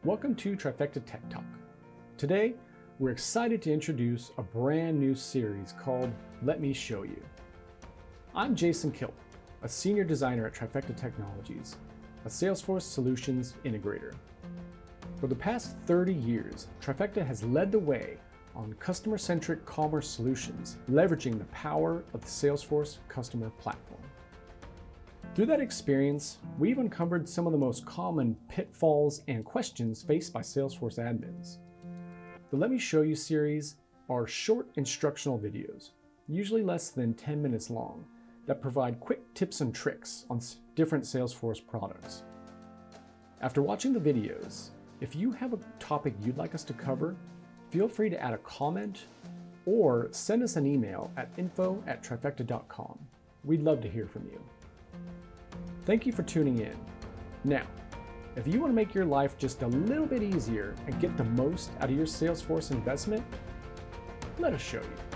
Welcome to Trifecta Tech Talk. Today, we're excited to introduce a brand new series called Let Me Show You. I'm Jason Kilp, a senior designer at Trifecta Technologies, a Salesforce solutions integrator. For the past 30 years, Trifecta has led the way on customer-centric commerce solutions, leveraging the power of the Salesforce customer platform. Through that experience, we've uncovered some of the most common pitfalls and questions faced by Salesforce admins. The Let Me Show You series are short instructional videos, usually less than 10 minutes long, that provide quick tips and tricks on different Salesforce products. After watching the videos, if you have a topic you'd like us to cover, feel free to add a comment or send us an email at info@trifecta.com. We'd love to hear from you. Thank you for tuning in. Now, if you want to make your life just a little bit easier and get the most out of your Salesforce investment, let us show you.